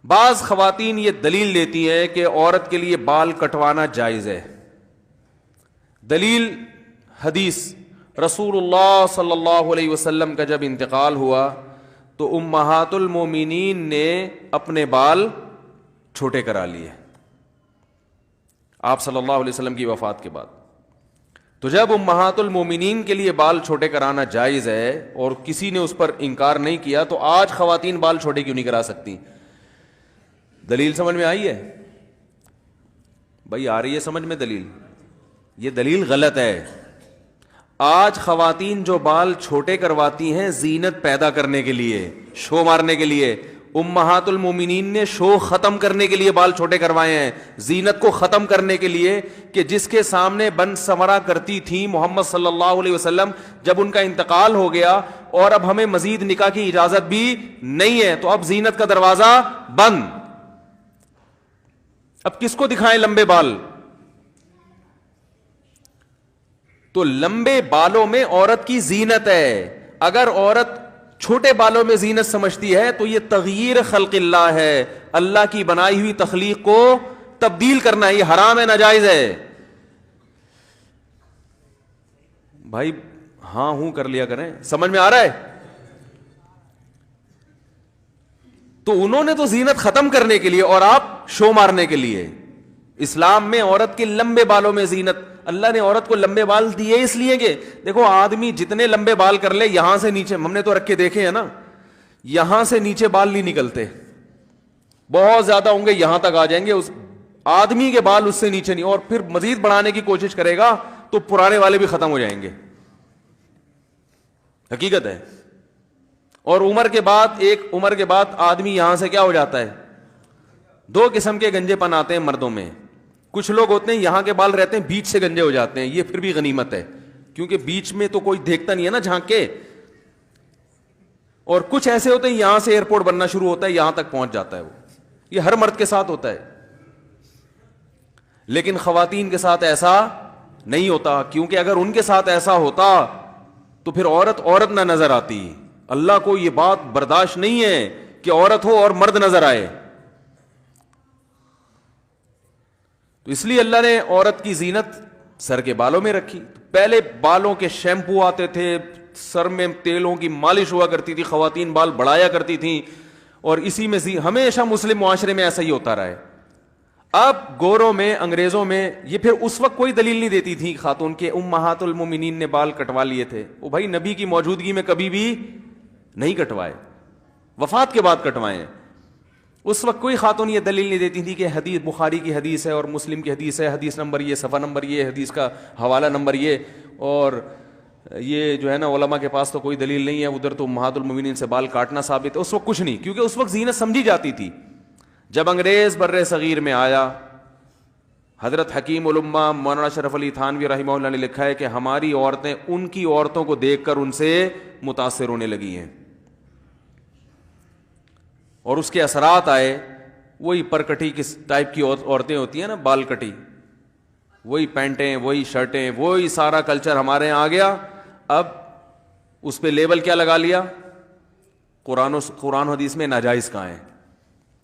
بعض خواتین یہ دلیل دیتی ہیں کہ عورت کے لیے بال کٹوانا جائز ہے. دلیل حدیث، رسول اللہ صلی اللہ علیہ وسلم کا جب انتقال ہوا تو امہات المومنین نے اپنے بال چھوٹے کرا لیے آپ صلی اللہ علیہ وسلم کی وفات کے بعد. تو جب امہات المومنین کے لیے بال چھوٹے کرانا جائز ہے اور کسی نے اس پر انکار نہیں کیا، تو آج خواتین بال چھوٹے کیوں نہیں کرا سکتی؟ دلیل سمجھ میں آئی ہے بھائی؟ آ رہی ہے سمجھ میں دلیل؟ یہ دلیل غلط ہے. آج خواتین جو بال چھوٹے کرواتی ہیں زینت پیدا کرنے کے لیے، شو مارنے کے لیے. امہات المومنین نے شو ختم کرنے کے لیے بال چھوٹے کروائے ہیں، زینت کو ختم کرنے کے لیے، کہ جس کے سامنے بن سمرا کرتی تھی محمد صلی اللہ علیہ وسلم، جب ان کا انتقال ہو گیا اور اب ہمیں مزید نکاح کی اجازت بھی نہیں ہے، تو اب زینت کا دروازہ بند. اب کس کو دکھائیں لمبے بال؟ تو لمبے بالوں میں عورت کی زینت ہے. اگر عورت چھوٹے بالوں میں زینت سمجھتی ہے تو یہ تغییر خلق اللہ ہے، اللہ کی بنائی ہوئی تخلیق کو تبدیل کرنا. یہ حرام ہے، ناجائز ہے. بھائی ہاں ہوں کر لیا کریں، سمجھ میں آ رہا ہے؟ تو انہوں نے تو زینت ختم کرنے کے لیے اور آپ شو مارنے کے لیے. اسلام میں عورت کے لمبے بالوں میں زینت، اللہ نے عورت کو لمبے بال دیے اس لیے کہ دیکھو آدمی جتنے لمبے بال کر لے، یہاں سے نیچے، ہم نے تو رکھ کے دیکھے ہیں نا، یہاں سے نیچے بال نہیں نکلتے، بہت زیادہ ہوں گے یہاں تک آ جائیں گے، اس آدمی کے بال اس سے نیچے نہیں. اور پھر مزید بڑھانے کی کوشش کرے گا تو پرانے والے بھی ختم ہو جائیں گے. حقیقت ہے. اور عمر کے بعد، ایک عمر کے بعد آدمی یہاں سے کیا ہو جاتا ہے؟ دو قسم کے گنجے پن آتے ہیں مردوں میں. کچھ لوگ ہوتے ہیں یہاں کے بال رہتے ہیں، بیچ سے گنجے ہو جاتے ہیں، یہ پھر بھی غنیمت ہے کیونکہ بیچ میں تو کوئی دیکھتا نہیں ہے نا جھانک کے. اور کچھ ایسے ہوتے ہیں یہاں سے ایئرپورٹ بننا شروع ہوتا ہے، یہاں تک پہنچ جاتا ہے. وہ یہ ہر مرد کے ساتھ ہوتا ہے، لیکن خواتین کے ساتھ ایسا نہیں ہوتا، کیونکہ اگر ان کے ساتھ ایسا ہوتا تو پھر عورت نہ نظر آتی. اللہ کو یہ بات برداشت نہیں ہے کہ عورت ہو اور مرد نظر آئے. تو اس لیے اللہ نے عورت کی زینت سر کے بالوں میں رکھی. پہلے بالوں کے شیمپو آتے تھے، سر میں تیلوں کی مالش ہوا کرتی تھی، خواتین بال بڑھایا کرتی تھیں، اور اسی میں ہمیشہ مسلم معاشرے میں ایسا ہی ہوتا رہا ہے. اب گوروں میں، انگریزوں میں، یہ پھر اس وقت کوئی دلیل نہیں دیتی تھی خاتون کے امہات المومنین نے بال کٹوا لیے تھے. وہ بھائی نبی کی موجودگی میں کبھی بھی نہیں کٹوائے، وفات کے بعد کٹوائے ہیں. اس وقت کوئی خاتون یہ دلیل نہیں دیتی تھی کہ حدیث بخاری کی حدیث ہے اور مسلم کی حدیث ہے، حدیث نمبر یہ، صفحہ نمبر یہ، حدیث کا حوالہ نمبر یہ، اور یہ جو ہے نا علماء کے پاس تو کوئی دلیل نہیں ہے، ادھر تو امہات المومنین سے بال کاٹنا ثابت ہے. اس وقت کچھ نہیں، کیونکہ اس وقت زینت سمجھی جاتی تھی. جب انگریز بر صغیر میں آیا، حضرت حکیم الامہ مولانا اشرف علی تھانوی رحمہ اللہ نے لکھا ہے کہ ہماری عورتیں ان کی عورتوں کو دیکھ کر ان سے متاثر ہونے لگی ہیں، اور اس کے اثرات آئے. وہی پرکٹی کس ٹائپ کی عورتیں ہوتی ہیں نا، بال کٹی، وہی پینٹیں، وہی شرٹیں، وہی سارا کلچر ہمارے یہاں آ گیا. اب اس پہ لیبل کیا لگا لیا؟ قرآن حدیث میں ناجائز کہاں ہے؟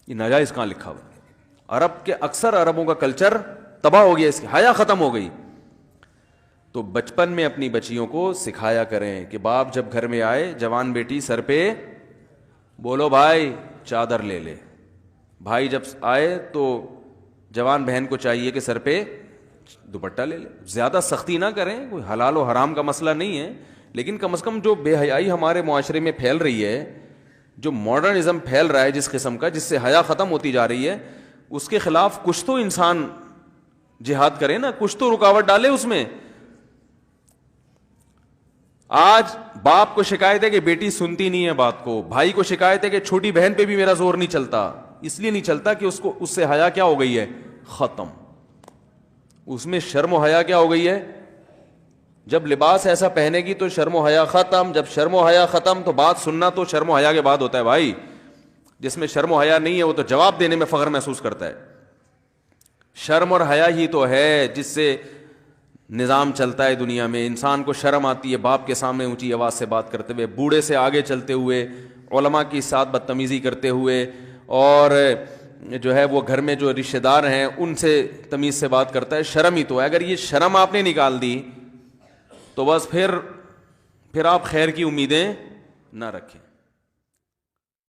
یہ ناجائز کہاں لکھا ہوا؟ عرب کے اکثر عربوں کا کلچر تباہ ہو گیا، اس کی حیا ختم ہو گئی. تو بچپن میں اپنی بچیوں کو سکھایا کریں کہ باپ جب گھر میں آئے، جوان بیٹی سر پہ بولو بھائی چادر لے لے. بھائی جب آئے تو جوان بہن کو چاہیے کہ سر پہ دوپٹہ لے لے. زیادہ سختی نہ کریں، کوئی حلال و حرام کا مسئلہ نہیں ہے، لیکن کم از کم جو بے حیائی ہمارے معاشرے میں پھیل رہی ہے، جو ماڈرنزم پھیل رہا ہے جس قسم کا، جس سے حیا ختم ہوتی جا رہی ہے، اس کے خلاف کچھ تو انسان جہاد کرے نا، کچھ تو رکاوٹ ڈالے اس میں. آج باپ کو شکایت ہے کہ بیٹی سنتی نہیں ہے بات کو، بھائی کو شکایت ہے کہ چھوٹی بہن پہ بھی میرا زور نہیں چلتا. اس لیے نہیں چلتا کہ اس سے حیا کیا ہو گئی ہے؟ ختم. اس میں شرم و حیا کیا ہو گئی ہے؟ جب لباس ایسا پہنے گی تو شرم و حیا ختم. جب شرم و حیا ختم تو بات سننا تو شرم و حیا کے بعد ہوتا ہے. بھائی جس میں شرم و حیا نہیں ہے وہ تو جواب دینے میں فخر محسوس کرتا ہے. شرم اور حیا ہی تو ہے جس سے نظام چلتا ہے دنیا میں. انسان کو شرم آتی ہے باپ کے سامنے اونچی آواز سے بات کرتے ہوئے، بوڑھے سے آگے چلتے ہوئے، علماء کی ساتھ بدتمیزی کرتے ہوئے، اور جو ہے وہ گھر میں جو رشتہ دار ہیں ان سے تمیز سے بات کرتا ہے. شرم ہی تو ہے. اگر یہ شرم آپ نے نکال دی تو بس پھر آپ خیر کی امیدیں نہ رکھیں.